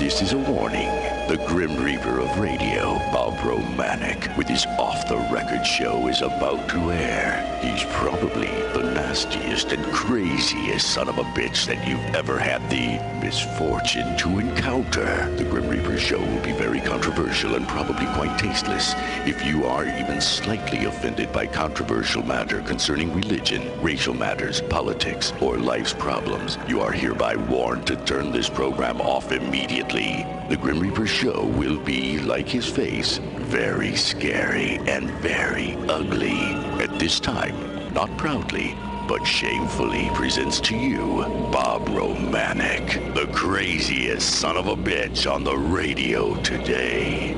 This is a warning. The Grim Reaper of radio, Bob Romanik, with his off-the-record show is about to air. He's probably the nastiest and craziest son of a bitch that you've ever had the misfortune to encounter. The Grim Reaper show will be very controversial and probably quite tasteless. If you are even slightly offended by controversial matter concerning religion, racial matters, politics, or life's problems, you are hereby warned to turn this program off immediately. The Grim Reaper show will be, like his face, very scary and very ugly. At this time, not proudly, but shamefully presents to you Bob Romanik, the craziest son of a bitch on the radio today.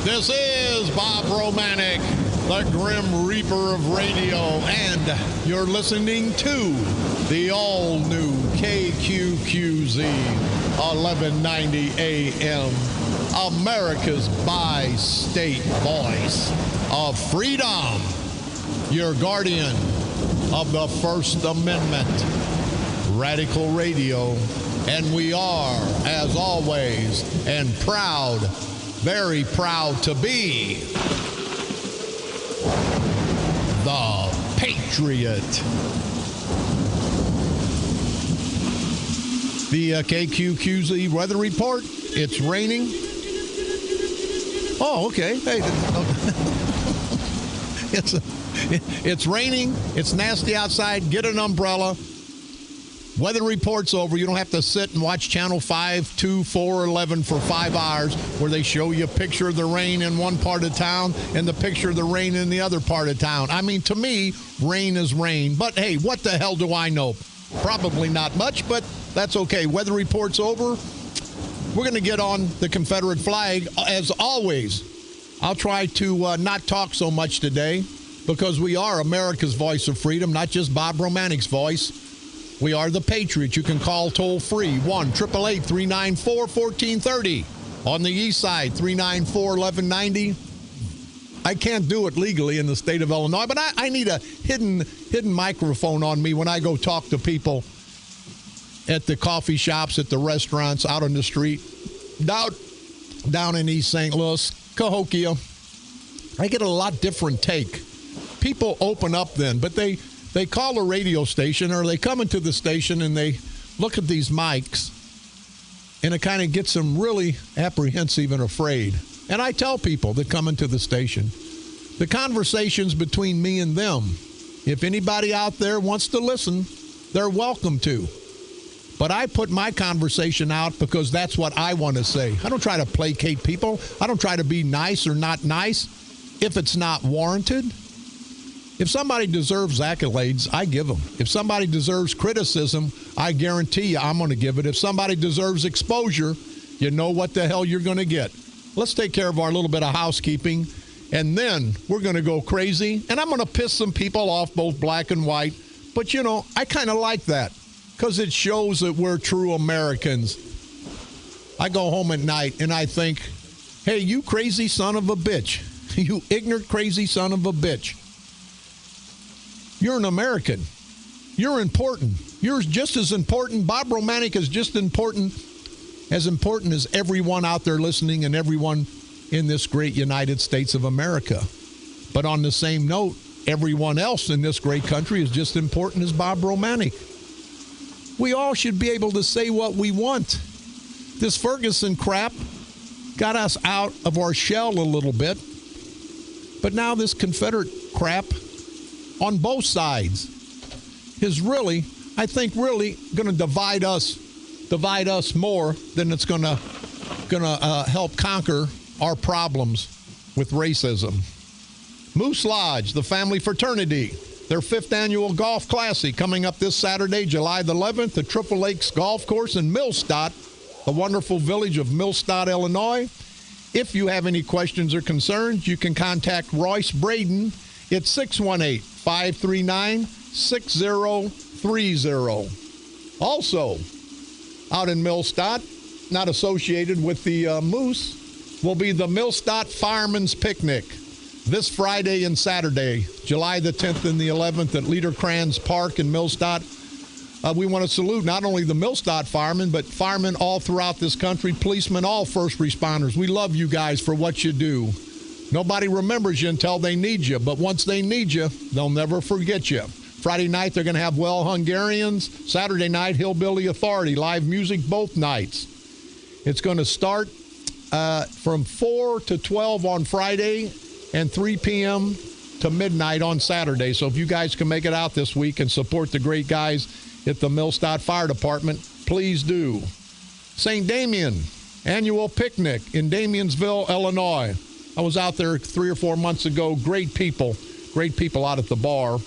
This is Bob Romanik, the Grim Reaper of radio, and you're listening to the all-new KQQZ 1190 AM, America's bi-state voice of freedom, your guardian of the First Amendment, Radical Radio, and we are, as always, and proud, very proud to be the Patriot. The KQQZ weather report, it's raining. Oh, okay. Hey, it's raining. It's nasty outside. Get an umbrella. Weather report's over. You don't have to sit and watch Channel 5, 2, 4, 11 for 5 hours where they show you a picture of the rain in one part of town and the picture of the rain in the other part of town. I mean, to me, rain is rain. But, hey, what the hell do I know? Probably not much, but that's okay. Weather report's over. We're going to get on the Confederate flag. As always, I'll try to not talk so much today because we are America's voice of freedom, not just Bob Romanik's voice. We are the Patriot. You can call toll-free, 1-888-394-1430. On the east side, 394-1190. I can't do it legally in the state of Illinois, but I need a hidden microphone on me when I go talk to people at the coffee shops, at the restaurants, out on the street, down in East St. Louis, Cahokia. I get a lot different take. People open up then, but they call a radio station or they come into the station and they look at these mics and it kind of gets them really apprehensive and afraid. And I tell people that come into the station, the conversation's between me and them. If anybody out there wants to listen, they're welcome to. But I put my conversation out because that's what I want to say. I don't try to placate people. I don't try to be nice or not nice if it's not warranted. If somebody deserves accolades, I give them. If somebody deserves criticism, I guarantee you I'm going to give it. If somebody deserves exposure, you know what the hell you're going to get. Let's take care of our little bit of housekeeping, and then we're going to go crazy, and I'm going to piss some people off, both black and white. But, you know, I kind of like that because it shows that we're true Americans. I go home at night, and I think, hey, you crazy son of a bitch, you ignorant, crazy son of a bitch. You're an American. You're important. You're just as important. Bob Romanik is just as important as everyone out there listening and everyone in this great United States of America. But on the same note, everyone else in this great country is just important as Bob Romanik. We all should be able to say what we want. This Ferguson crap got us out of our shell a little bit. But now this Confederate crap on both sides is really, I think, really going to divide us more than it's going to help conquer our problems with racism. Moose Lodge, the family fraternity, their 5th annual golf classic coming up this Saturday, July the 11th, at Triple Lakes Golf Course in Millstadt, the wonderful village of Millstadt, Illinois. If you have any questions or concerns, you can contact Royce Braden at 618-539-6030. Also, out in Millstadt, not associated with the Moose, will be the Millstadt Fireman's Picnic this Friday and Saturday, July the 10th and the 11th at Liederkranz Park in Millstadt. We want to salute not only the Millstadt firemen, but firemen all throughout this country, policemen, all first responders. We love you guys for what you do. Nobody remembers you until they need you, but once they need you, they'll never forget you. Friday night, they're going to have Well Hungarians. Saturday night, Hillbilly Authority, live music both nights. It's going to start from 4 to 12 on Friday and 3 p.m. to midnight on Saturday. So if you guys can make it out this week and support the great guys at the Millstadt Fire Department, please do. St. Damien Annual Picnic in Damiensville, Illinois. I was out there 3 or 4 months ago. Great people out at the bar.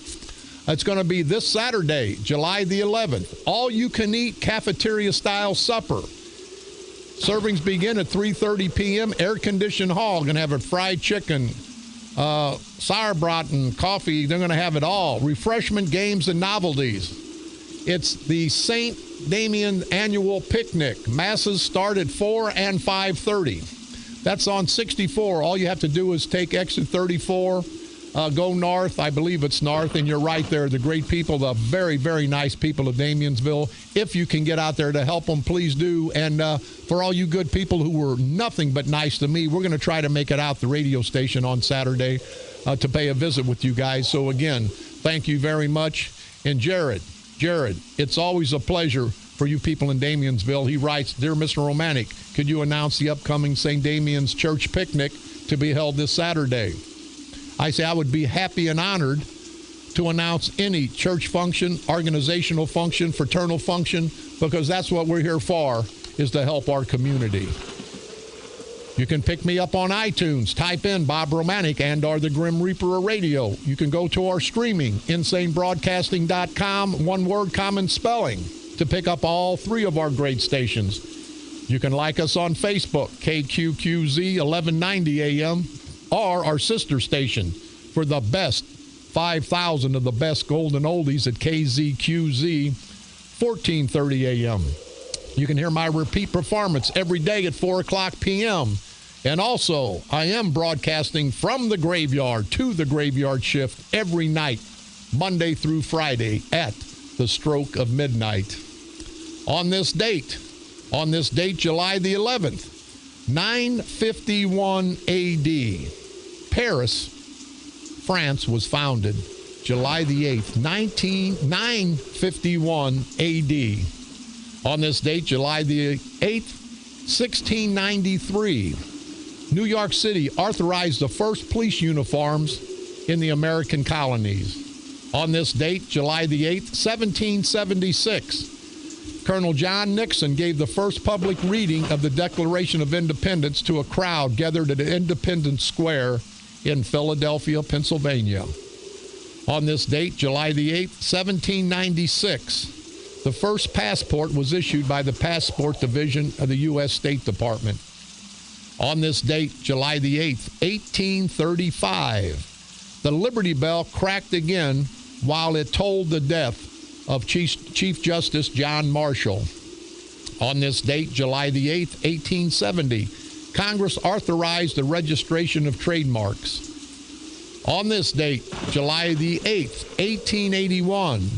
It's going to be this Saturday, July the 11th. All-you-can-eat cafeteria-style supper. Servings begin at 3:30 p.m. Air-conditioned hall. Going to have a fried chicken, sauerbraten, coffee. They're going to have it all. Refreshment, games, and novelties. It's the St. Damien Annual Picnic. Masses start at 4 and 5:30. That's on 64. All you have to do is take exit 34, go north. I believe it's north, and you're right there. The great people, the very, very nice people of Damiensville. If you can get out there to help them, please do. And for all you good people who were nothing but nice to me, we're going to try to make it out the radio station on Saturday to pay a visit with you guys. So, again, thank you very much. And Jared, it's always a pleasure for you people in Damiensville. He writes, Dear Mr. Romanik, could you announce the upcoming St. Damien's Church Picnic to be held this Saturday? I say I would be happy and honored to announce any church function, organizational function, fraternal function, because that's what we're here for, is to help our community. You can pick me up on iTunes. Type in Bob Romanik and or the Grim Reaper of Radio. You can go to our streaming, insanebroadcasting.com, one word, common spelling, to pick up all 3 of our great stations. You can like us on Facebook, KQQZ 1190 AM, or our sister station for the best 5,000 of the best golden oldies at KZQZ 1430 AM. You can hear my repeat performance every day at 4 o'clock p.m. And also, I am broadcasting from the graveyard to the graveyard shift every night, Monday through Friday at the stroke of midnight. On this date, July the 11th, 951 A.D., Paris, France was founded. July the 8th, 951 A.D. On this date, July the 8th, 1693, New York City authorized the first police uniforms in the American colonies. On this date, July the 8th, 1776, Colonel John Nixon gave the first public reading of the Declaration of Independence to a crowd gathered at Independence Square in Philadelphia, Pennsylvania. On this date, July the 8th, 1796, the first passport was issued by the Passport Division of the U.S. State Department. On this date, July the 8th, 1835, the Liberty Bell cracked again while it tolled the death of Chief Justice John Marshall. On this date, July the 8th, 1870, Congress authorized the registration of trademarks. On this date, July the 8th, 1881,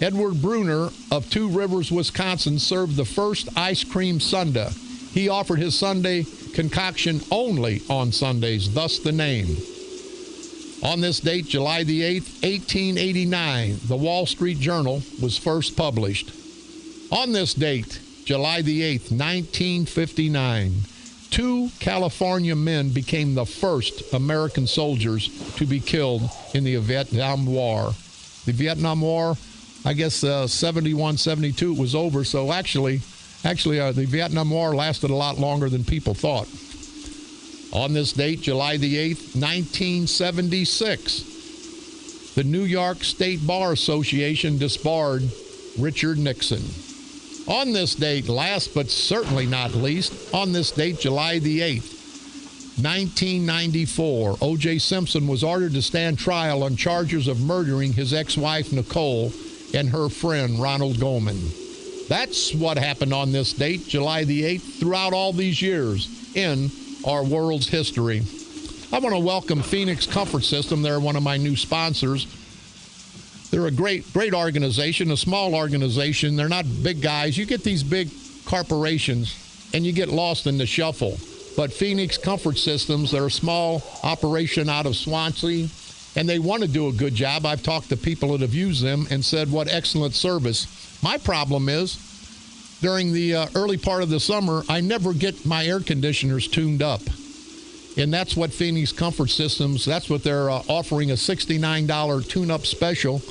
Edward Bruner of Two Rivers, Wisconsin, served the first ice cream sundae. He offered his sundae concoction only on Sundays, thus the name. On this date, July the 8th, 1889, the Wall Street Journal was first published. On this date, July the 8th, 1959, 2 California men became the first American soldiers to be killed in the Vietnam War. The Vietnam War, I guess 71, 72, it was over. So actually, the Vietnam War lasted a lot longer than people thought. On this date, July the 8th, 1976, the New York State Bar Association disbarred Richard Nixon. On this date, last but certainly not least, on this date, July the 8th, 1994, O.J. Simpson was ordered to stand trial on charges of murdering his ex-wife, Nicole, and her friend, Ronald Goldman. That's what happened on this date, July the 8th, throughout all these years in our world's history. I want to welcome Phoenix Comfort System. They're one of my new sponsors. They're a great organization, a small organization. They're not big guys. You get these big corporations, and you get lost in the shuffle. But Phoenix Comfort Systems, they're a small operation out of Swansea, and they want to do a good job. I've talked to people that have used them and said what excellent service. My problem is, during the early part of the summer, I never get my air conditioners tuned up. And that's what Phoenix Comfort Systems, that's what they're offering, a $69 tune-up special.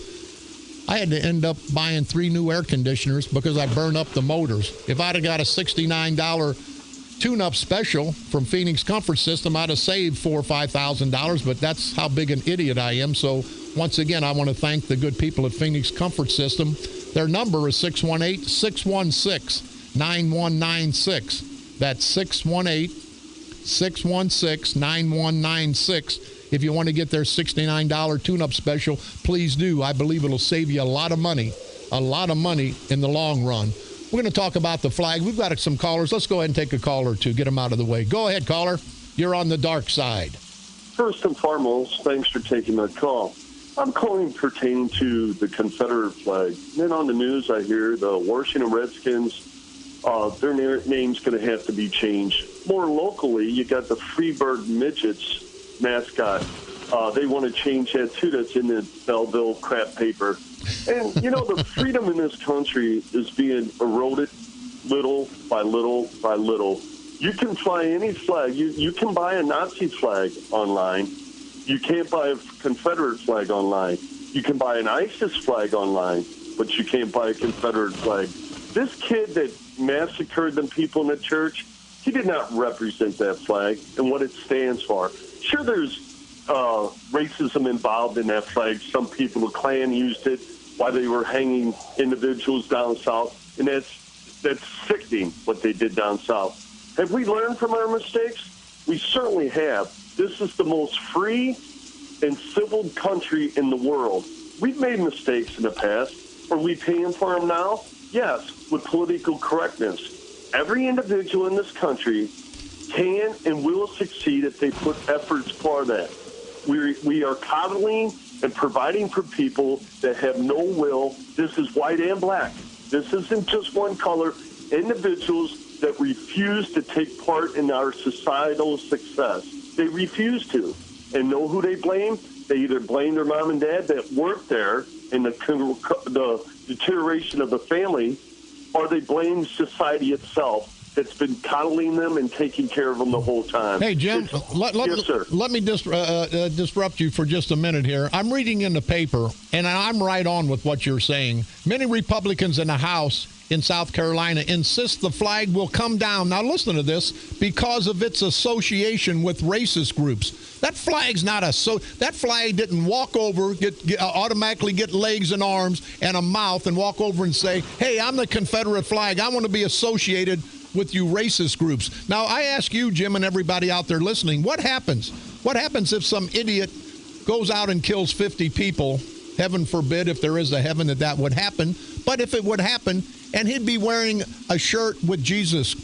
I had to end up buying 3 new air conditioners because I burned up the motors. If I'd have got a $69 tune-up special from Phoenix Comfort System, I'd have saved $4,000 or $5,000, but that's how big an idiot I am. So once again, I want to thank the good people at Phoenix Comfort System. Their number is 618-616-9196. That's 618-616-9196. If you want to get their $69 tune-up special, please do. I believe it'll save you a lot of money in the long run. We're going to talk about the flag. We've got some callers. Let's go ahead and take a call or two, get them out of the way. Go ahead, caller. You're on the dark side. First and foremost, thanks for taking my call. I'm calling pertaining to the Confederate flag. Then on the news, I hear the Washington Redskins, their name's going to have to be changed. More locally, you got the Freeburg Midgets mascot. They want to change that too. That's in the Belleville crap paper. And, you know, the freedom in this country is being eroded little by little by little. You can fly any flag. You can buy a Nazi flag online. You can't buy a Confederate flag online. You can buy an ISIS flag online, but you can't buy a Confederate flag. This kid that massacred them people in the church, he did not represent that flag and what it stands for. Sure, there's racism involved in that flag. Some people, the Klan, used it while they were hanging individuals down south, and that's sickening what they did down south. Have we learned from our mistakes? We certainly have. This is the most free and civil country in the world. We've made mistakes in the past. Are we paying for them now? Yes, with political correctness. Every individual in this country can and will succeed if they put efforts for that. We are coddling and providing for people that have no will. This is white and black. This isn't just one color. Individuals that refuse to take part in our societal success. They refuse to. And know who they blame? They either blame their mom and dad that worked there in the deterioration of the family, or they blame society itself that's been coddling them and taking care of them the whole time. Hey, Jim, yes, sir. Let me disrupt you for just a minute here. I'm reading in the paper, and I'm right on with what you're saying. Many Republicans in the House in South Carolina insist the flag will come down. Now listen to this, because of its association with racist groups. That flag's not that flag didn't walk over, automatically get legs and arms and a mouth and walk over and say, hey, I'm the Confederate flag. I want to be associated with you racist groups. Now I ask you, Jim, and everybody out there listening, what happens? What happens if some idiot goes out and kills 50 people? Heaven forbid, if there is a heaven, that would happen. But if it would happen, and he'd be wearing a shirt with Jesus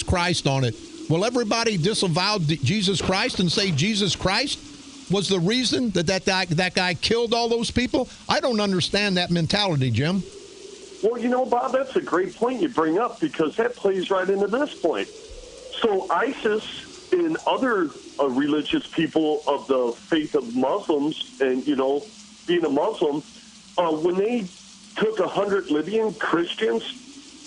Christ on it, will everybody disavow Jesus Christ and say Jesus Christ was the reason that guy killed all those people? I don't understand that mentality, Jim. Well, you know, Bob, that's a great point you bring up, because that plays right into this point. So ISIS and other religious people of the faith of Muslims, and, you know, being a Muslim, when they took 100 Libyan Christians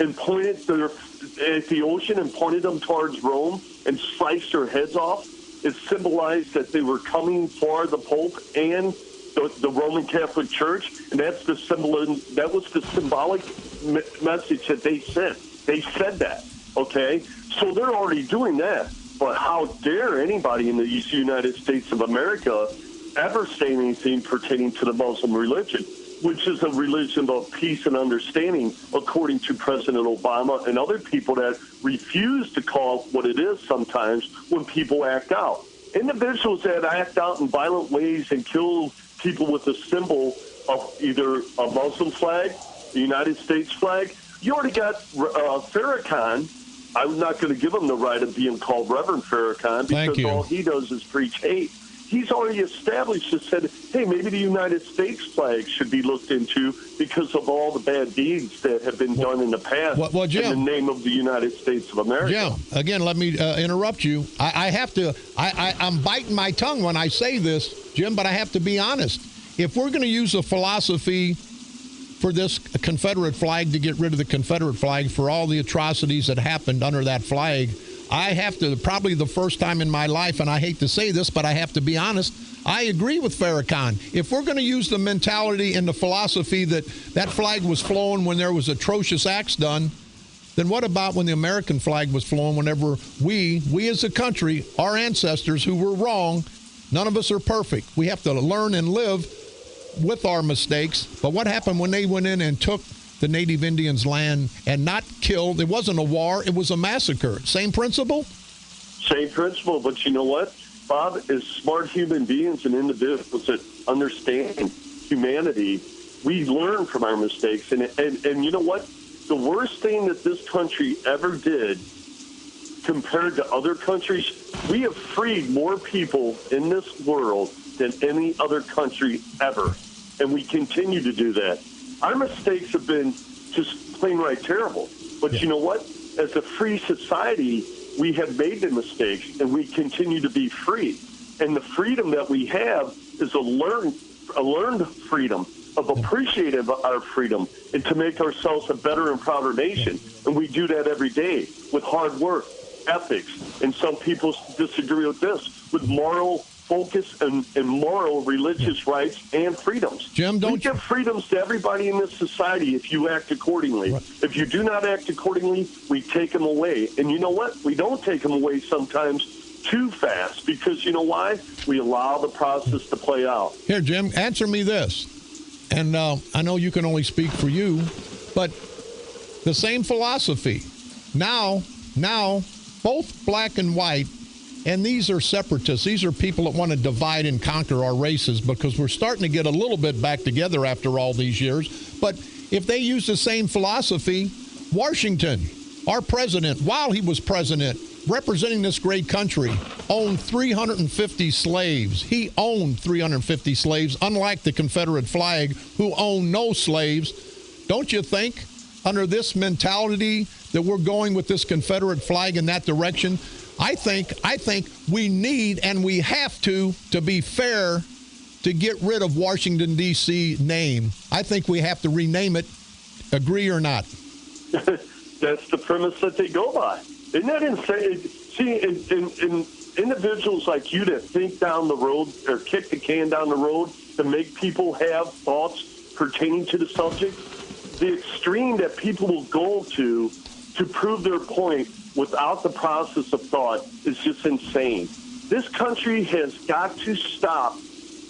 and pointed at the ocean and pointed them towards Rome and sliced their heads off, it symbolized that they were coming for the Pope and the Roman Catholic Church, and that's the symbol. That was the symbolic message that they sent. They said that, okay? So they're already doing that. But how dare anybody in the United States of America ever say anything pertaining to the Muslim religion, which is a religion of peace and understanding, according to President Obama and other people that refuse to call it what it is sometimes when people act out. Individuals that act out in violent ways and kill people with a symbol of either a Muslim flag, the United States flag. You already got Farrakhan. I'm not going to give him the right of being called Reverend Farrakhan, because all he does is preach hate. he's already established and said, hey, maybe the United States flag should be looked into because of all the bad deeds that have been done in the past Jim, in the name of the United States of America. Jim, again, let me interrupt you. I'm biting my tongue when I say this, Jim, but I have to be honest. If we're going to use a philosophy for this Confederate flag to get rid of the Confederate flag for all the atrocities that happened under that flag, I have to, probably the first time in my life, and I hate to say this, but I have to be honest, I agree with Farrakhan. If we're going to use the mentality and the philosophy that that flag was flown when there was atrocious acts done, then what about when the American flag was flown whenever we as a country, our ancestors who were wrong, none of us are perfect. We have to learn and live with our mistakes. But what happened when they went in and took the Native Indians' land and not killed? It wasn't a war, it was a massacre. Same principle? Same principle, but you know what, Bob, as smart human beings and individuals that understand humanity, we learn from our mistakes. And you know what? The worst thing that this country ever did compared to other countries, we have freed more people in this world than any other country ever. And we continue to do that. Our mistakes have been just plain right terrible. But you know what? As a free society, we have made the mistakes, and we continue to be free. And the freedom that we have is a learned freedom of appreciating our freedom and to make ourselves a better and prouder nation. And we do that every day with hard work, ethics, and some people disagree with this, with moral focus and moral religious rights and freedoms. Jim, we give freedoms to everybody in this society if you act accordingly. Right. If you do not act accordingly, we take them away. And you know what? We don't take them away sometimes too fast because you know why? We allow the process to play out. Here, Jim, answer me this. And I know you can only speak for you, but the same philosophy. Now, both black and white, and these are separatists. These are people that want to divide and conquer our races because we're starting to get a little bit back together after all these years. But if they use the same philosophy, Washington, our president, while he was president, representing this great country, owned 350 slaves. He owned 350 slaves, unlike the Confederate flag, who owned no slaves. Don't you think, under this mentality that we're going with this Confederate flag in that direction, I think we need and we have to be fair, to get rid of Washington, D.C. name. I think we have to rename it. Agree or not? That's the premise that they go by. Isn't that insane? See, in individuals like you that think down the road or kick the can down the road to make people have thoughts pertaining to the subject, the extreme that people will go to prove their point without the process of thought is just insane. This country has got to stop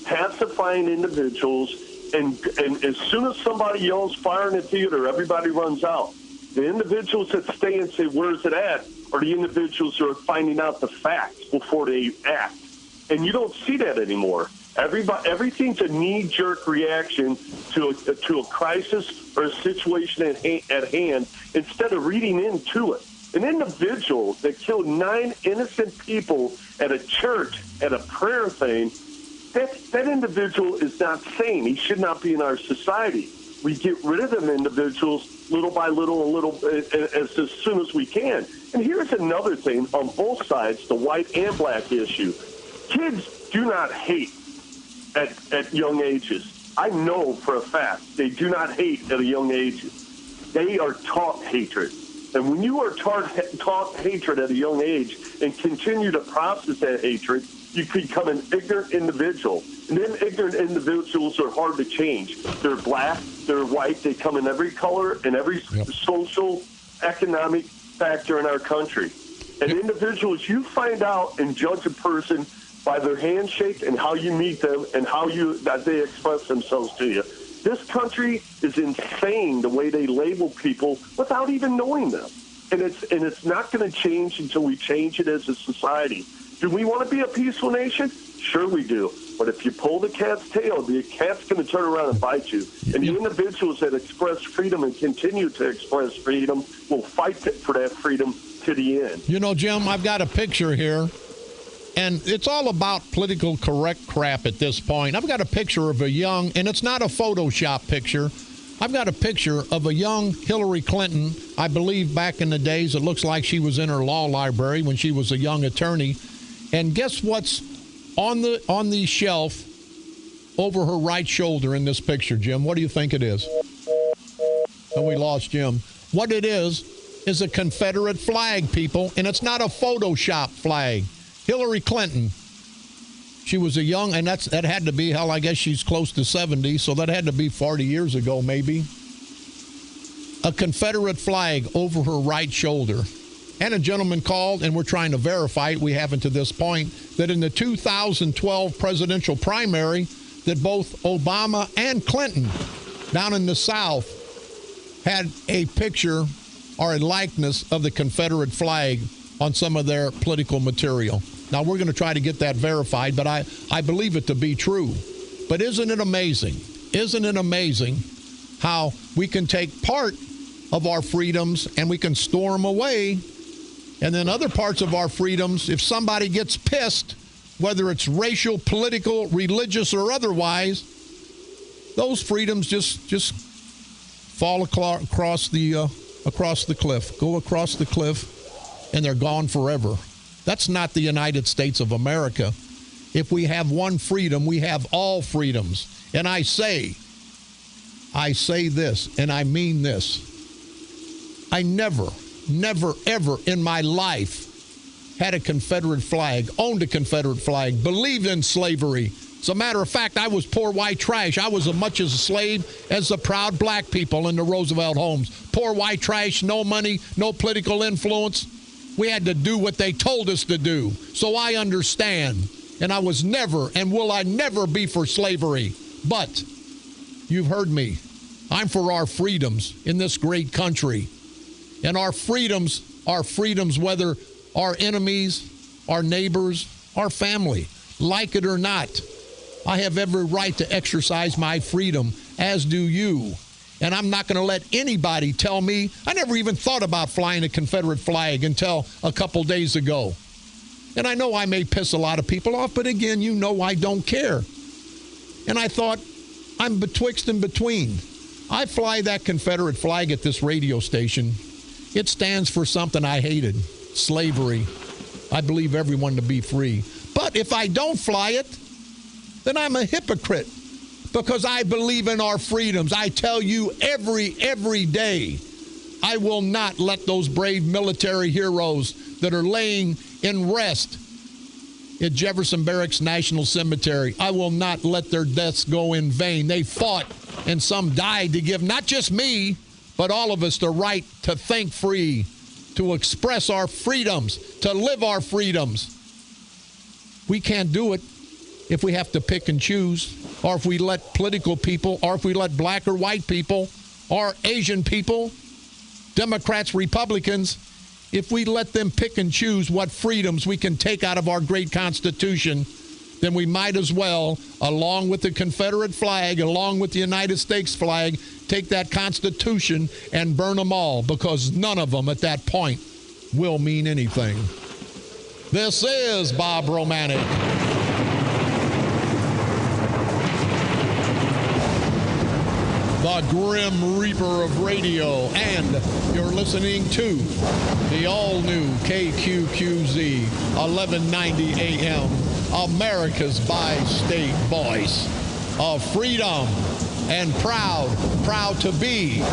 pacifying individuals, and as soon as somebody yells fire in the theater, everybody runs out. The individuals that stay and say, where's it at, are the individuals who are finding out the facts before they act. And you don't see that anymore. Everything's a knee-jerk reaction to a crisis or a situation at hand instead of reading into it. An individual that killed 9 innocent people at a church, at a prayer thing, that individual is not sane. He should not be in our society. We get rid of them individuals little by little as soon as we can. And here's another thing on both sides, the white and black issue. Kids do not hate at young ages. I know for a fact they do not hate at a young age. They are taught hatred. And when you are taught hatred at a young age and continue to process that hatred, you become an ignorant individual. And then ignorant individuals are hard to change. They're black, they're white, they come in every color and every social, economic factor in our country. And individuals, you find out and judge a person by their handshake and how you meet them and how that they express themselves to you. This country is insane the way they label people without even knowing them. And it's not going to change until we change it as a society. Do we want to be a peaceful nation? Sure we do. But if you pull the cat's tail, the cat's going to turn around and bite you. And the individuals that express freedom and continue to express freedom will fight for that freedom to the end. You know, Jim, I've got a picture here And it's all about political correct crap at this point. I've got a picture of a young, and it's not a Photoshop picture. I've got a picture of a young Hillary Clinton. I believe back in the days, it looks like she was in her law library when she was a young attorney. And guess what's on the shelf over her right shoulder in this picture, Jim? What do you think it is? Oh, we lost Jim. What it is a Confederate flag, people, and it's not a Photoshop flag. Hillary Clinton, she was a young, and that had to be, hell, I guess she's close to 70, so that had to be 40 years ago, maybe. A Confederate flag over her right shoulder. And a gentleman called, and we're trying to verify it, we haven't to this point, that in the 2012 presidential primary, that both Obama and Clinton down in the South had a picture or a likeness of the Confederate flag on some of their political material. Now, we're going to try to get that verified, but I believe it to be true. But isn't it amazing? Isn't it amazing how we can take part of our freedoms and we can store them away, and then other parts of our freedoms, if somebody gets pissed, whether it's racial, political, religious, or otherwise, those freedoms just fall across the cliff, go across the cliff, and they're gone forever. That's not the United States of America. If we have one freedom, we have all freedoms. And I say this, and I mean this. I never, ever in my life had a Confederate flag, owned a Confederate flag, believed in slavery. As a matter of fact, I was poor white trash. I was as much as a slave as the proud black people in the Roosevelt homes. Poor white trash, no money, no political influence. We had to do what they told us to do. So I understand. And I was never, and will I never be for slavery. But you've heard me. I'm for our freedoms in this great country. And our freedoms are freedoms whether our enemies, our neighbors, our family, like it or not. I have every right to exercise my freedom, as do you. And I'm not going to let anybody tell me. I never even thought about flying a Confederate flag until a couple days ago. And I know I may piss a lot of people off, but again, you know I don't care. And I thought, I'm betwixt and between. I fly that Confederate flag at this radio station. It stands for something I hated, slavery. I believe everyone to be free. But if I don't fly it, then I'm a hypocrite. Because I believe in our freedoms. I tell you every day, I will not let those brave military heroes that are laying in rest at Jefferson Barracks National Cemetery, I will not let their deaths go in vain. They fought and some died to give not just me, but all of us the right to think free, to express our freedoms, to live our freedoms. We can't do it if we have to pick and choose, or if we let political people, or if we let black or white people, or Asian people, Democrats, Republicans, if we let them pick and choose what freedoms we can take out of our great Constitution, then we might as well, along with the Confederate flag, along with the United States flag, take that Constitution and burn them all, because none of them at that point will mean anything. This is Bob Romanik. The Grim Reaper of radio, and you're listening to the all-new KQQZ 1190 AM, America's bi-state voice of freedom, and proud to be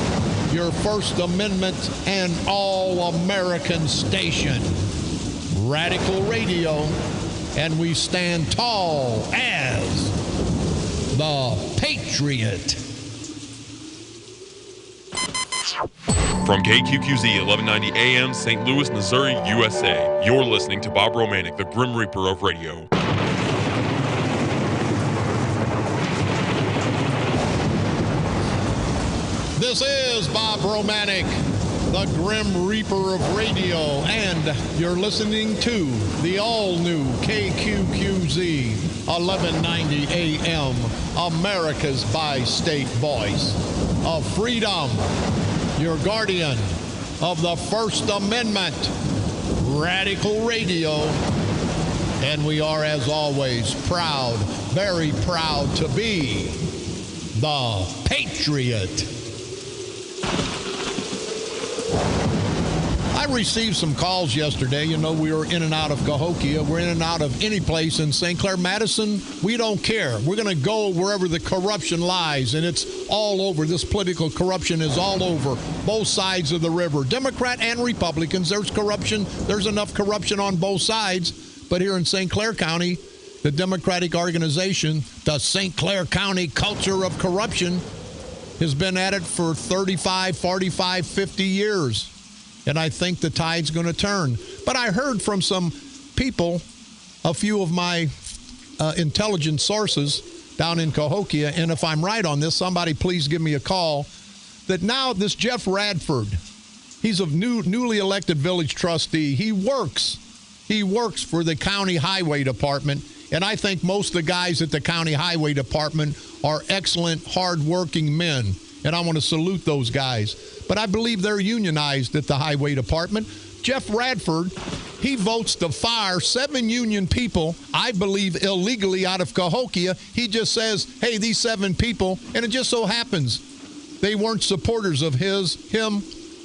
your First Amendment and all-American station, Radical Radio, and we stand tall as the Patriot. From KQQZ 1190 AM, St. Louis, Missouri, USA, you're listening to Bob Romanik, the Grim Reaper of radio. This is Bob Romanik, the Grim Reaper of radio, and you're listening to the all-new KQQZ 1190 AM, America's bi-state voice of freedom, your guardian of the First Amendment, Radical Radio. And we are, as always, proud, very proud to be the Patriot. I received some calls yesterday. You know, we were in and out of Cahokia. We're in and out of any place in St. Clair, Madison. We don't care. We're going to go wherever the corruption lies, and it's all over. This political corruption is all over both sides of the river. Democrat and Republicans, there's corruption. There's enough corruption on both sides. But here in St. Clair County, the Democratic organization, the St. Clair County culture of corruption, has been at it for 35, 45, 50 years. And I think the tide's going to turn. But I heard from some people, a few of my intelligence sources down in Cahokia, and if I'm right on this, somebody please give me a call, that now this Jeff Radford, he's a newly elected village trustee. He works for the county highway department, and I think most of the guys at the county highway department are excellent, hardworking men, and I want to salute those guys. But I believe they're unionized at the highway department. Jeff Radford, he votes to fire 7 union people, I believe illegally, out of Cahokia. He just says, hey, these 7 people, and it just so happens they weren't supporters of him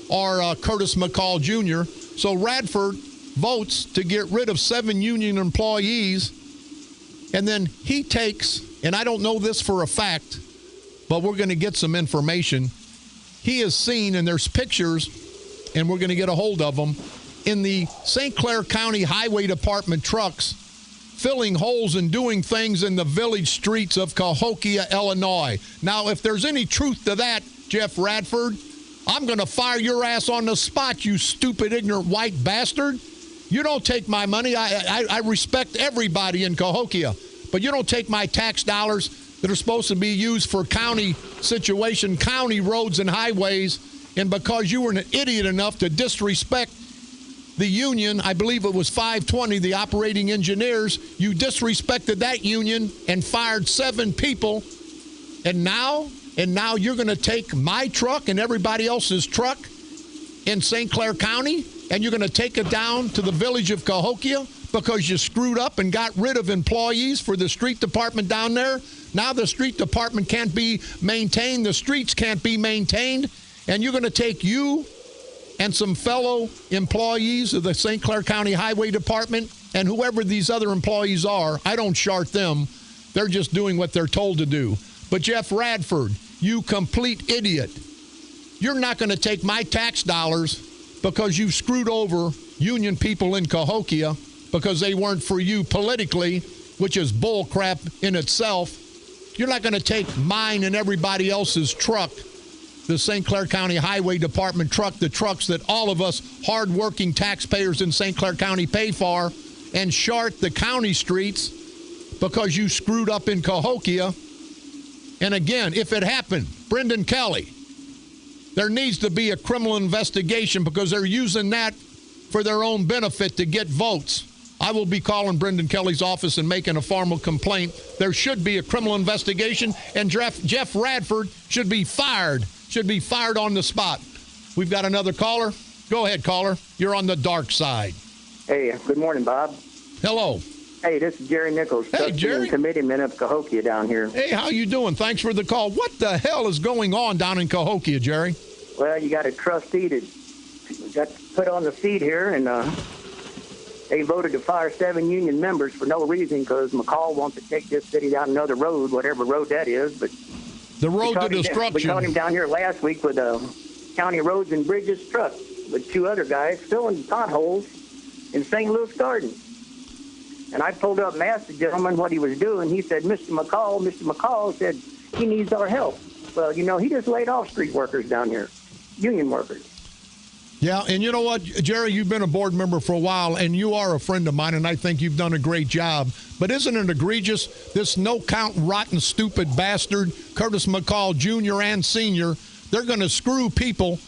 or Curtis McCall Jr. So Radford votes to get rid of 7 union employees, and then he takes, and I don't know this for a fact, but we're going to get some information. He is seen, and there's pictures, and we're going to get a hold of them, in the St. Clair County Highway Department trucks, filling holes and doing things in the village streets of Cahokia, Illinois. Now, if there's any truth to that, Jeff Radford, I'm going to fire your ass on the spot, you stupid, ignorant white bastard. You don't take my money. I respect everybody in Cahokia, but you don't take my tax dollars that are supposed to be used for county situation, county roads and highways, and because you were an idiot enough to disrespect the union, I believe it was 520, the operating engineers, you disrespected that union and fired 7 people, and now you're going to take my truck and everybody else's truck in St. Clair County, and you're going to take it down to the village of Cahokia because you screwed up and got rid of employees for the street department down there. Now the street department can't be maintained. The streets can't be maintained. And you're going to take you and some fellow employees of the St. Clair County Highway Department and whoever these other employees are. I don't chart them. They're just doing what they're told to do. But Jeff Radford, you complete idiot. You're not going to take my tax dollars because you screwed over union people in Cahokia because they weren't for you politically, which is bull crap in itself. You're not going to take mine and everybody else's truck, the St. Clair County Highway Department truck, the trucks that all of us hardworking taxpayers in St. Clair County pay for, and chart the county streets because you screwed up in Cahokia. And again, if it happened, Brendan Kelly, there needs to be a criminal investigation because they're using that for their own benefit to get votes. I will be calling Brendan Kelly's office and making a formal complaint. There should be a criminal investigation, and Jeff Radford should be fired on the spot. We've got another caller. Go ahead, caller. You're on the dark side. Hey, good morning, Bob. Hello. Hey, this is Jerry Nichols, Hey, Jerry. committeeman of Cahokia down here. Hey, how you doing? Thanks for the call. What the hell is going on down in Cahokia, Jerry? Well, you got a trustee that got put on the seat here, and they voted to fire 7 union members for no reason because McCall wants to take this city down another road, whatever road that is. But the road to destruction. We caught him down here last week with a county roads and bridges truck with 2 other guys filling potholes in St. Louis Gardens. And I pulled up and asked the gentleman what he was doing. He said, Mr. McCall said he needs our help. Well, you know, he just laid off street workers down here, union workers. Yeah, and you know what, Jerry, you've been a board member for a while, and you are a friend of mine, and I think you've done a great job. But isn't it egregious, this no-count, rotten, stupid bastard, Curtis McCall Jr. and Sr., they're going to screw people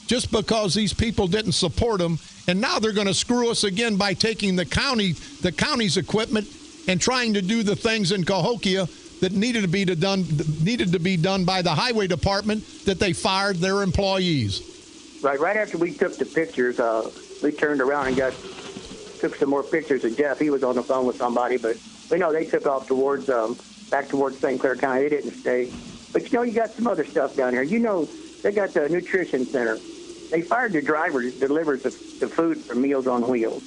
just because these people didn't support them, and now they're going to screw us again by taking the county's equipment and trying to do the things in Cahokia that needed to be done by the highway department that they fired their employees. Right after we took the pictures, we turned around and got took some more pictures of Jeff. He was on the phone with somebody, but we know they took off towards back towards St. Clair County. They didn't stay. But you got some other stuff down here. They got the nutrition center. They fired the driver that delivers the food for Meals on Wheels.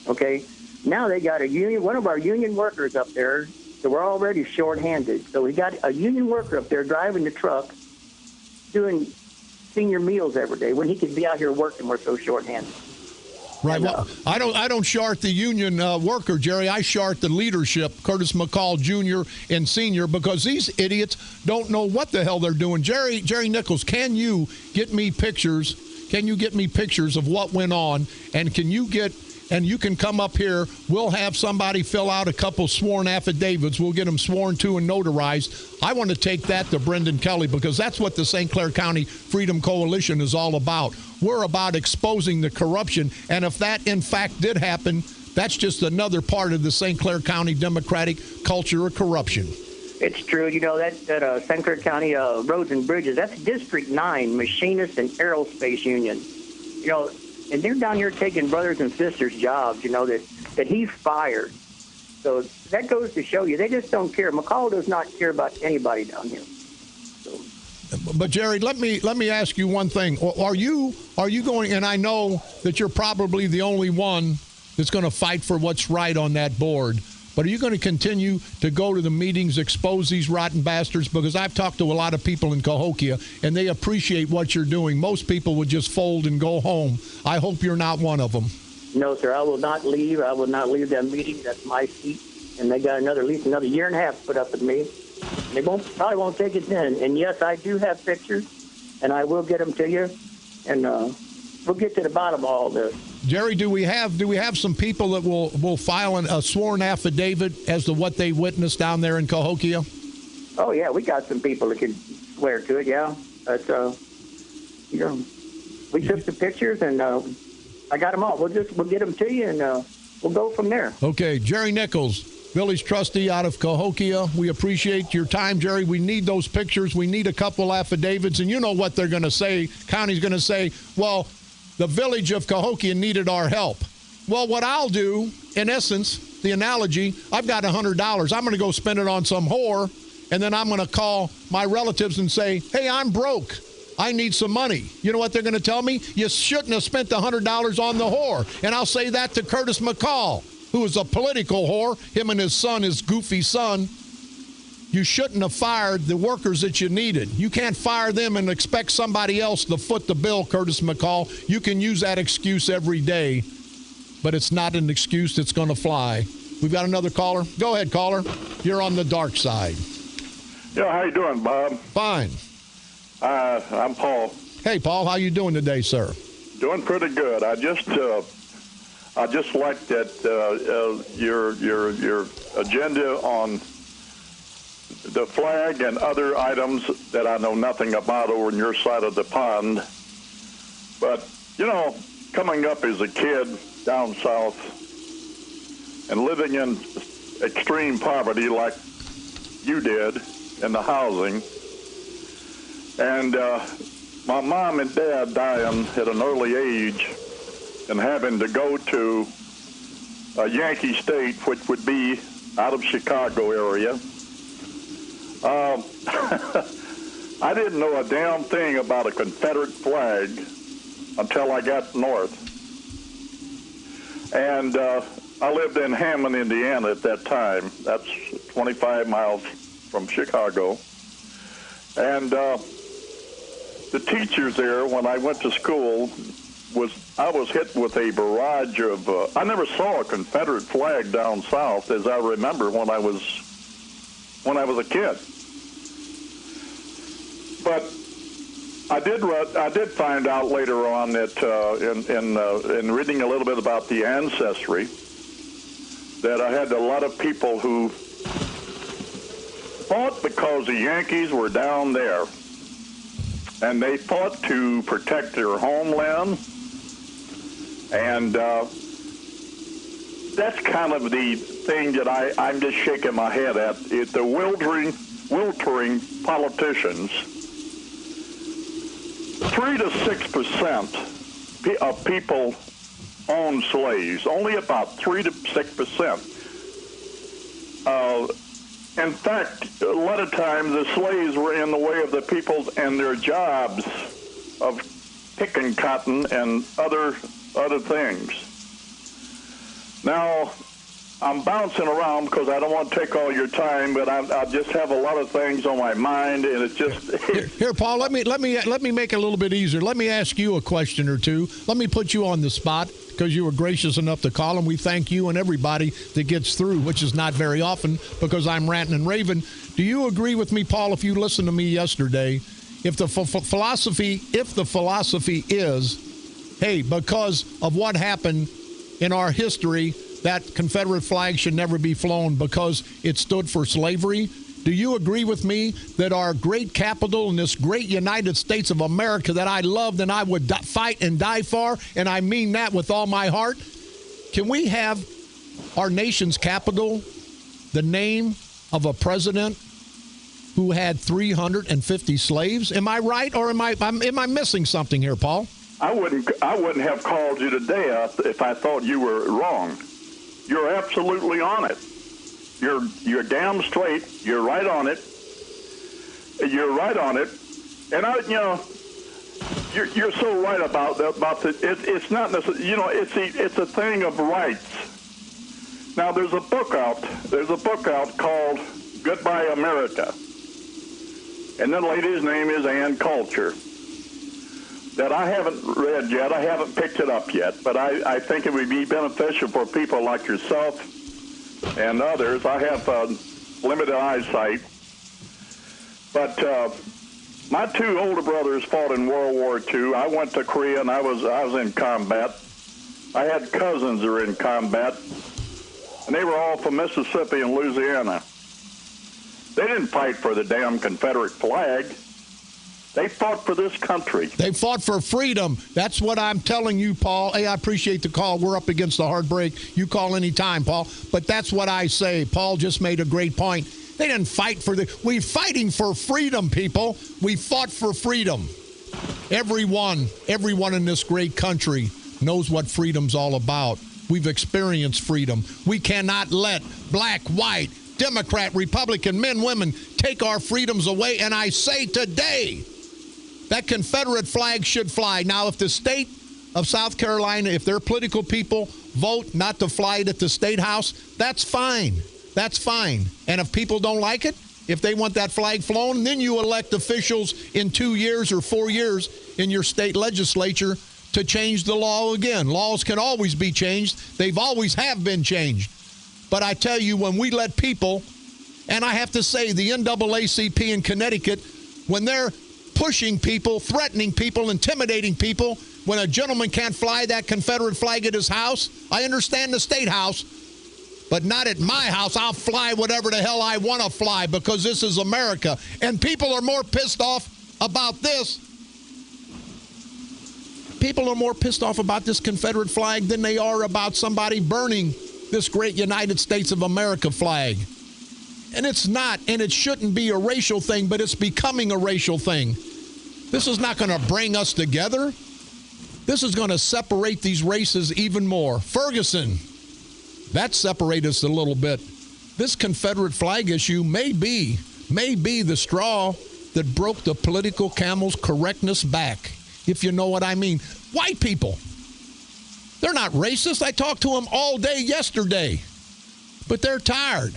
Okay, now they got a union. One of our union workers up there. So we're already short-handed. So we got a union worker up there driving the truck, doing senior meals every day when he could be out here working. We're so short-handed. Right. Well, I don't short the union worker, Jerry. I short the leadership, Curtis McCall Jr. and Sr., because these idiots don't know what the hell they're doing. Jerry Nichols, can you get me pictures? Can you get me pictures of what went on? And you can come up here. We'll have somebody fill out a couple sworn affidavits. We'll get them sworn to and notarized. I want to take that to Brendan Kelly, because that's what the St. Clair County Freedom Coalition is all about. We're about exposing the corruption. And if that, in fact, did happen, that's just another part of the St. Clair County Democratic culture of corruption. It's true. That St. Clair County Roads and Bridges, that's District 9, Machinist and Aerospace Union. And they're down here taking brothers and sisters' jobs, that he's fired. So that goes to show you, they just don't care. McCall does not care about anybody down here. So. But Jerry, let me ask you one thing. Are you going? And I know that you're probably the only one that's going to fight for what's right on that board. But are you going to continue to go to the meetings, expose these rotten bastards? Because I've talked to a lot of people in Cahokia, and they appreciate what you're doing. Most people would just fold and go home. I hope you're not one of them. No, sir. I will not leave. I will not leave that meeting. That's my seat. And they got at least another year and a half put up with me. They probably won't take it then. And, yes, I do have pictures, and I will get them to you. And we'll get to the bottom of all this. Jerry, do we have some people that will file a sworn affidavit as to what they witnessed down there in Cahokia? Oh yeah, we got some people that can swear to it. Yeah, but we took the pictures and I got them all. We'll get them to you and we'll go from there. Okay, Jerry Nichols, village trustee out of Cahokia. We appreciate your time, Jerry. We need those pictures. We need a couple affidavits, and you know what they're going to say. County's going to say, well, the village of Cahokia needed our help. Well, what I'll do, in essence, the analogy, I've got $100. I'm going to go spend it on some whore, and then I'm going to call my relatives and say, hey, I'm broke. I need some money. You know what they're going to tell me? You shouldn't have spent the $100 on the whore. And I'll say that to Curtis McCall, who is a political whore, him and his son, his goofy son. You shouldn't have fired the workers that you needed. You can't fire them and expect somebody else to foot the bill, Curtis McCall. You can use that excuse every day, but it's not an excuse that's going to fly. We've got another caller. Go ahead, caller. You're on the dark side. Yeah, how you doing, Bob? Fine. I'm Paul. Hey, Paul, how you doing today, sir? Doing pretty good. I just like that your agenda on the flag and other items that I know nothing about over on your side of the pond. But, coming up as a kid down south and living in extreme poverty like you did in the housing, and my mom and dad dying at an early age and having to go to Yankee State, which would be out of Chicago area. I didn't know a damn thing about a Confederate flag until I got north. And I lived in Hammond, Indiana at that time. That's 25 miles from Chicago. And the teachers there, when I went to school, I was hit with a barrage of, I never saw a Confederate flag down south as I remember when I was a kid. But I did find out later on that in reading a little bit about the ancestry, that I had a lot of people who fought because the Yankees were down there, and they fought to protect their homeland, and that's kind of the thing that I'm just shaking my head at. The wiltering politicians. 3 to 6% of people owned slaves, only about 3 to 6%. In fact, a lot of times the slaves were in the way of the people and their jobs of picking cotton and other things. Now, I'm bouncing around because I don't want to take all your time, but I just have a lot of things on my mind, and it's just here, Paul. Let me make it a little bit easier. Let me ask you a question or two. Let me put you on the spot because you were gracious enough to call, and we thank you and everybody that gets through, which is not very often because I'm ranting and raving. Do you agree with me, Paul? If you listened to me yesterday, if the philosophy is, hey, because of what happened in our history, that Confederate flag should never be flown because it stood for slavery. Do you agree with me that our great capital in this great United States of America that I loved and I would fight and die for, and I mean that with all my heart, can we have our nation's capital the name of a president who had 350 slaves? Am I right, or am I missing something here, Paul? I wouldn't have called you today if I thought you were wrong. You're absolutely on it. You're damn straight. You're right on it. You're right on it. And you're so right about the. It's not necessarily. It's a thing of rights. Now there's a book out called Goodbye America, and that lady's name is Ann Coulter. That I haven't read yet. I haven't picked it up yet, but I think it would be beneficial for people like yourself and others. I have limited eyesight, but my two older brothers fought in World War II. I went to Korea, and I was in combat. I had cousins that were in combat, and they were all from Mississippi and Louisiana. They didn't fight for the damn Confederate flag. They fought for this country. They fought for freedom. That's what I'm telling you, Paul. Hey, I appreciate the call. We're up against the hard break. You call any time, Paul. But that's what I say. Paul just made a great point. They didn't fight for we're fighting for freedom, people. We fought for freedom. Everyone in this great country knows what freedom's all about. We've experienced freedom. We cannot let black, white, Democrat, Republican, men, women take our freedoms away. And I say today, that Confederate flag should fly. Now, if the state of South Carolina, if their political people vote not to fly it at the State House, that's fine. That's fine. And if people don't like it, if they want that flag flown, then you elect officials in 2 years or 4 years in your state legislature to change the law again. Laws can always be changed. They've always have been changed. But I tell you, when we let people, and I have to say the NAACP in Connecticut, when they're pushing people, threatening people, intimidating people, when a gentleman can't fly that Confederate flag at his house, I understand the State House, but not at my house. I'll fly whatever the hell I want to fly because this is America. And people are more pissed off about this. People are more pissed off about this Confederate flag than they are about somebody burning this great United States of America flag. And it's not, and it shouldn't be a racial thing, but it's becoming a racial thing. This is not going to bring us together. This is going to separate these races even more. Ferguson, that separated us a little bit. This Confederate flag issue may be the straw that broke the political camel's correctness back, if you know what I mean. White people, they're not racist. I talked to them all day yesterday, but they're tired.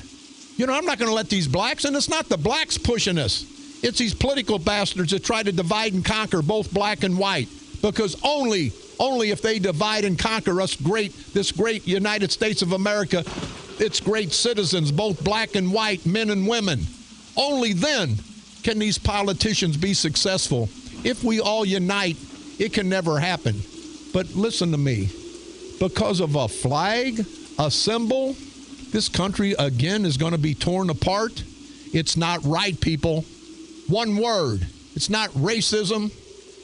I'm not going to let these blacks, and it's not the blacks pushing us. It's these political bastards that try to divide and conquer both black and white, because only if they divide and conquer us, this great United States of America, its great citizens, both black and white, men and women, only then can these politicians be successful. If we all unite, it can never happen. But listen to me. Because of a flag, a symbol, this country, again, is going to be torn apart. It's not right, people. One word. It's not racism.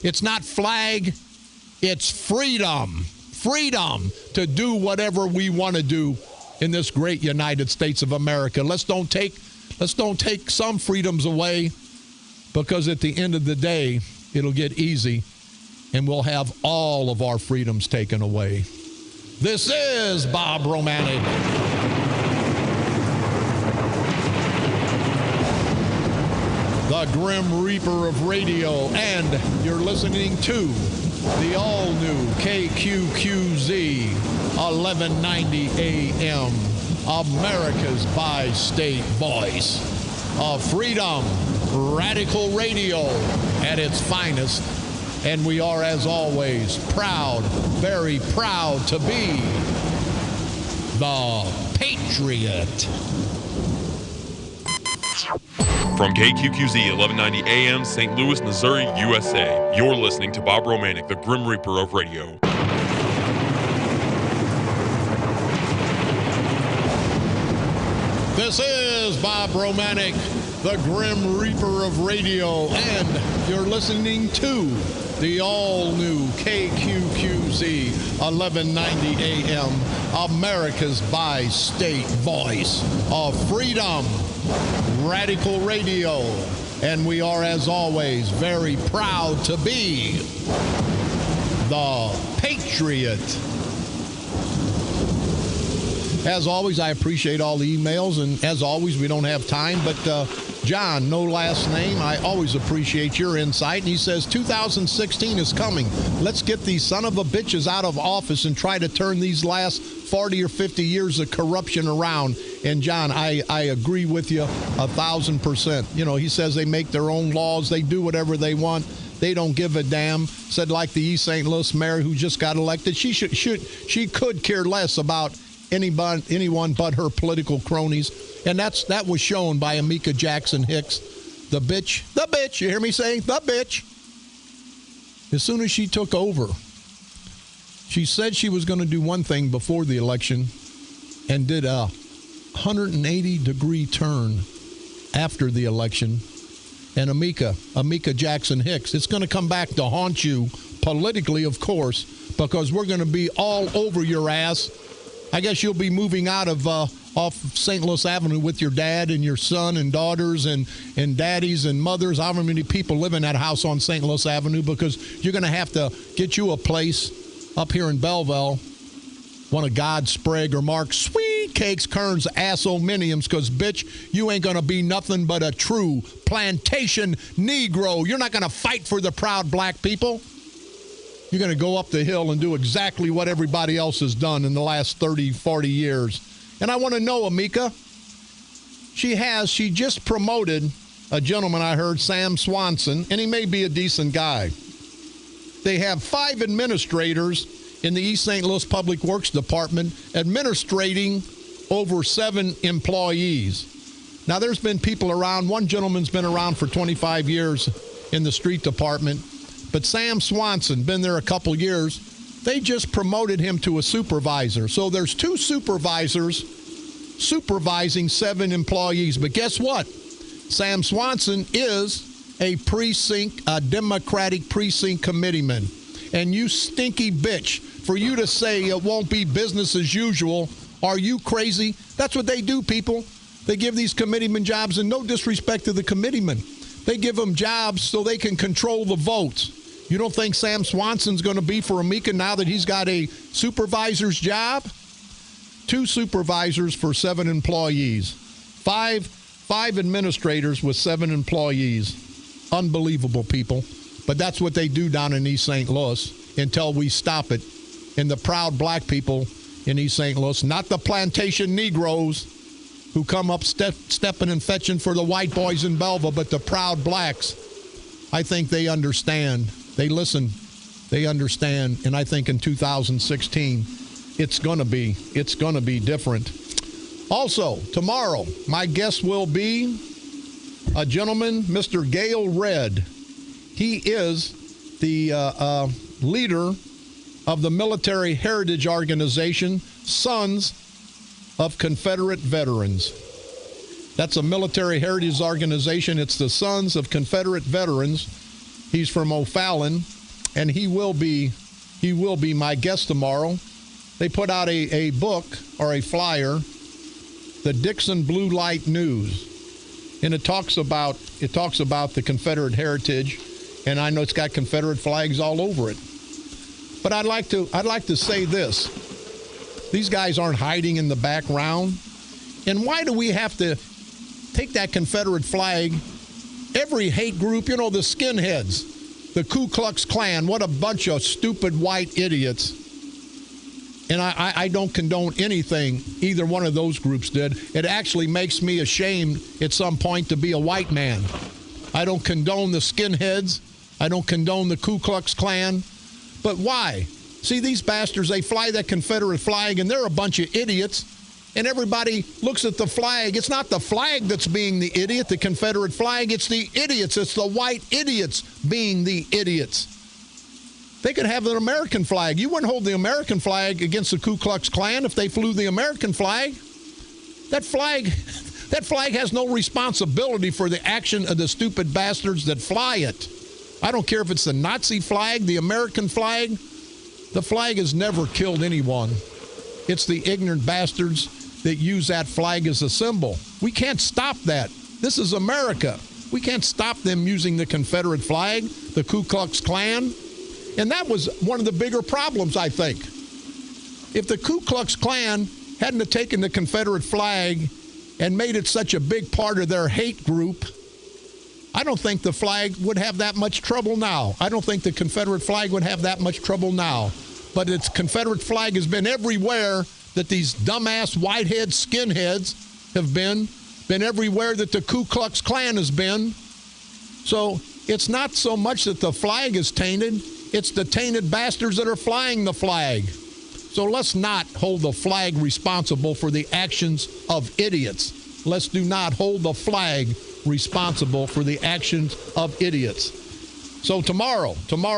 It's not flag. It's freedom. Freedom to do whatever we want to do in this great United States of America. Let's don't take some freedoms away, because at the end of the day, it'll get easy and we'll have all of our freedoms taken away. This is Bob Romanik. The Grim Reaper of radio, and you're listening to the all-new KQQZ 1190 AM, America's bi-state voice of freedom, radical radio at its finest. And we are, as always, proud, very proud to be the Patriot. From KQQZ 1190 AM, St. Louis, Missouri, USA, you're listening to Bob Romanik, the Grim Reaper of radio. This is Bob Romanik, the Grim Reaper of radio, and you're listening to the all-new KQQZ 1190 AM, America's bi-state voice of freedom, radical radio. And we are, as always, very proud to be the Patriot. As always, I appreciate all the emails, and as always, we don't have time, but John, no last name, I always appreciate your insight, and he says 2016 is coming. Let's get these son of a bitches out of office and try to turn these last 40 or 50 years of corruption around. And John, I agree with you 1,000%. You know, he says they make their own laws, they do whatever they want. They don't give a damn. Said like the East St. Louis mayor who just got elected, she could care less about anyone but her political cronies. And that was shown by Amika Jackson Hicks, the bitch, you hear me say, the bitch. As soon as she took over, she said she was going to do one thing before the election and did a 180-degree turn after the election. And Amika Jackson Hicks, it's going to come back to haunt you politically, of course, because we're going to be all over your ass. I guess you'll be moving out of off St. Louis Avenue with your dad and your son and daughters and daddies and mothers. However many people live in that house on St. Louis Avenue, because you're going to have to get you a place up here in Belleville, one of God's Sprague or Mark's Sweet Cakes, Kern's Assominiums, because, bitch, you ain't going to be nothing but a true plantation Negro. You're not going to fight for the proud black people. You're going to go up the hill and do exactly what everybody else has done in the last 30, 40 years. And I want to know, Amika, she just promoted a gentleman I heard, Sam Swanson, and he may be a decent guy. They have 5 administrators in the East St. Louis Public Works Department administrating over 7 employees. Now, there's been people around. One gentleman's been around for 25 years in the street department. But Sam Swanson, been there a couple years, they just promoted him to a supervisor. So there's 2 supervisors supervising 7 employees. But guess what? Sam Swanson is a Democratic precinct committeeman. And you stinky bitch, for you to say it won't be business as usual, are you crazy? That's what they do, people. They give these committeeman jobs, and no disrespect to the committeemen. They give them jobs so they can control the votes. You don't think Sam Swanson's going to be for Amika now that he's got a supervisor's job? 2 supervisors for 7 employees. 5 administrators with 7 employees. Unbelievable, people. But that's what they do down in East St. Louis until we stop it. And the proud black people in East St. Louis, not the plantation Negroes who come up stepping and fetching for the white boys in Belleville, but the proud blacks. I think they understand. They listen. They understand. And I think in 2016, it's going to be different. Also, tomorrow, my guest will be a gentleman, Mr. Gail Red. He is the leader of the military heritage organization, Sons of Confederate Veterans. That's a military heritage organization. It's the Sons of Confederate Veterans. He's from O'Fallon, and he will be my guest tomorrow. They put out a book or a flyer, the Dixon Blue Light News, and it talks about the Confederate heritage, and I know it's got Confederate flags all over it. But I'd like to say this. These guys aren't hiding in the background. And why do we have to take that Confederate flag? Every hate group, you know, the skinheads, the Ku Klux Klan, what a bunch of stupid white idiots. And I don't condone anything either one of those groups did. It actually makes me ashamed at some point to be a white man. I don't condone the skinheads. I don't condone the Ku Klux Klan. But why? See, these bastards, they fly that Confederate flag, and they're a bunch of idiots. And everybody looks at the flag. It's not the flag that's being the idiot, the Confederate flag. It's the idiots. It's the white idiots being the idiots. They could have an American flag. You wouldn't hold the American flag against the Ku Klux Klan if they flew the American flag. That flag has no responsibility for the action of the stupid bastards that fly it. I don't care if it's the Nazi flag, the American flag. The flag has never killed anyone. It's the ignorant bastards that use that flag as a symbol. We can't stop that. This is America. We can't stop them using the Confederate flag, the Ku Klux Klan. And that was one of the bigger problems, I think. If the Ku Klux Klan hadn't have taken the Confederate flag and made it such a big part of their hate group, I don't think the flag would have that much trouble now. I don't think the Confederate flag would have that much trouble now. But its Confederate flag has been everywhere that these dumbass whitehead skinheads have been everywhere that the Ku Klux Klan has been. So it's not so much that the flag is tainted, it's the tainted bastards that are flying the flag. So let's not hold the flag responsible for the actions of idiots. Let's do not hold the flag responsible for the actions of idiots. So tomorrow,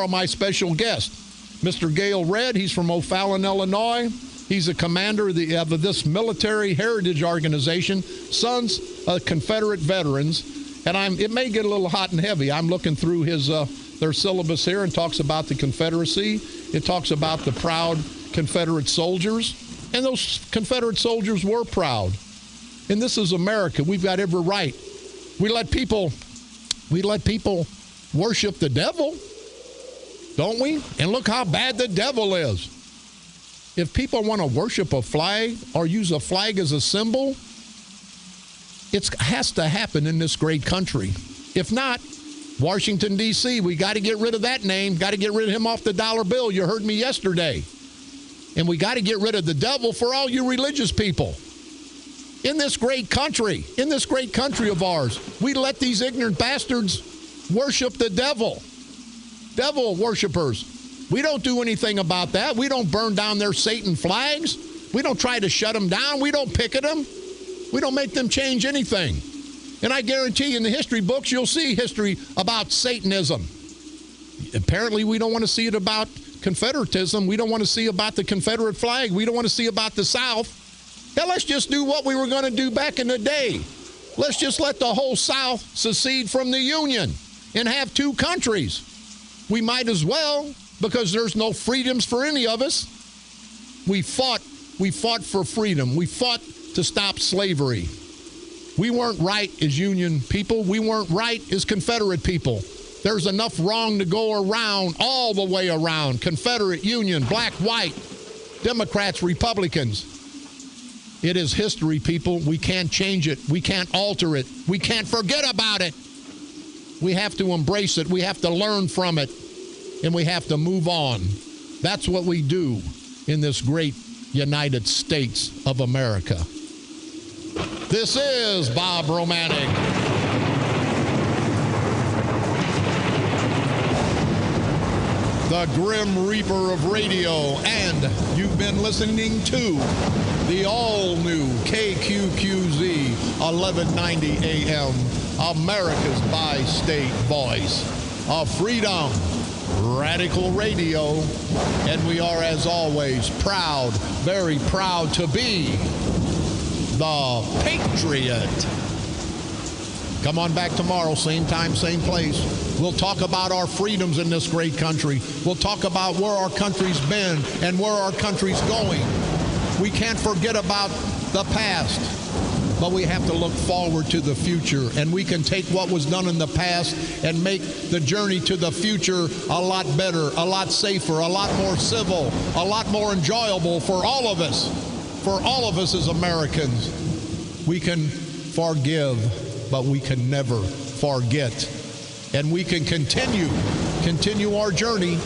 my special guest, Mr. Gail Red, he's from O'Fallon, Illinois. He's a commander of this military heritage organization, Sons of Confederate Veterans. And it may get a little hot and heavy. I'm looking through their syllabus here and talks about the Confederacy. It talks about the proud Confederate soldiers. And those Confederate soldiers were proud. And this is America. We've got every right. We let people worship the devil, don't we? And look how bad the devil is. If people want to worship a flag or use a flag as a symbol, it has to happen in this great country. If not, Washington, D.C., we got to get rid of that name, got to get rid of him off the dollar bill. You heard me yesterday. And we got to get rid of the devil for all you religious people. In this great country of ours, we let these ignorant bastards worship the devil. Devil worshipers. We don't do anything about that. We don't burn down their Satan flags. We don't try to shut them down. We don't picket them. We don't make them change anything. And I guarantee you in the history books, you'll see history about Satanism. Apparently, we don't want to see it about Confederatism. We don't want to see about the Confederate flag. We don't want to see about the South. Hell, let's just do what we were going to do back in the day. Let's just let the whole South secede from the Union and have two countries. We might as well, because there's no freedoms for any of us. We fought for freedom. We fought to stop slavery. We weren't right as Union people. We weren't right as Confederate people. There's enough wrong to go around, all the way around. Confederate, Union, black, white, Democrats, Republicans. It is history, people. We can't change it. We can't alter it. We can't forget about it. We have to embrace it. We have to learn from it. And we have to move on. That's what we do in this great United States of America. This is Bob Romanik. The Grim Reaper of radio, and you've been listening to the all-new KQQZ 1190 AM, America's bi-state voice of freedom, radical radio, and we are, as always, proud, very proud to be the Patriot. Come on back tomorrow, same time, same place. We'll talk about our freedoms in this great country. We'll talk about where our country's been and where our country's going. We can't forget about the past. but we have to look forward to the future. And we can take what was done in the past and make the journey to the future a lot better, a lot safer, a lot more civil, a lot more enjoyable for all of us as Americans. We can forgive, but we can never forget. And we can continue our journey.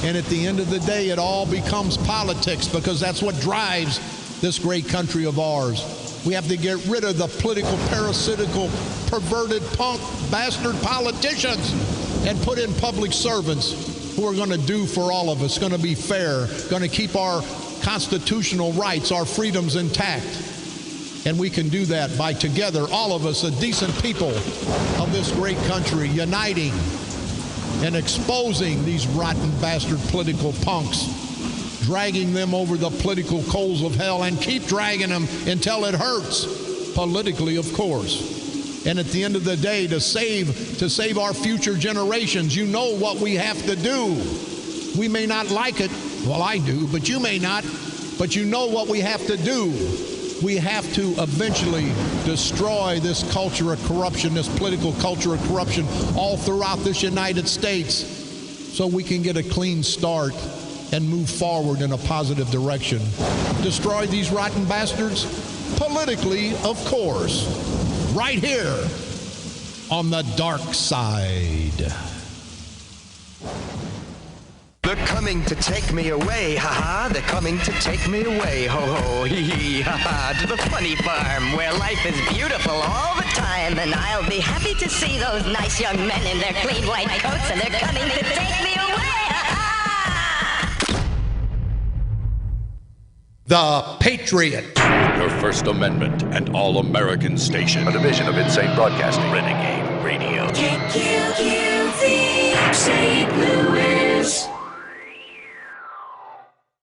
And at the end of the day, it all becomes politics, because that's what drives this great country of ours. We have to get rid of the political, parasitical, perverted, punk, bastard politicians and put in public servants who are going to do for all of us, going to be fair, going to keep our constitutional rights, our freedoms intact. And we can do that by together, all of us, the decent people of this great country, uniting and exposing these rotten bastard political punks, dragging them over the political coals of hell, and keep dragging them until it hurts, politically, of course. And at the end of the day, to save our future generations, you know what we have to do. We may not like it. Well, I do, but you may not. But you know what we have to do. We have to eventually destroy this culture of corruption, this political culture of corruption all throughout this United States, so we can get a clean start and move forward in a positive direction. Destroy these rotten bastards? Politically, of course. Right here on the dark side. They're coming to take me away, ha-ha. They're coming to take me away, ho-ho, hee-hee, ha-ha. To the funny farm where life is beautiful all the time. And I'll be happy to see those nice young men in their clean white coats. And they're coming to take me away, ha-ha. The Patriot. Your First Amendment and All-American station. A division of Insane Broadcasting. Renegade Radio. KQQZ, St. Louis.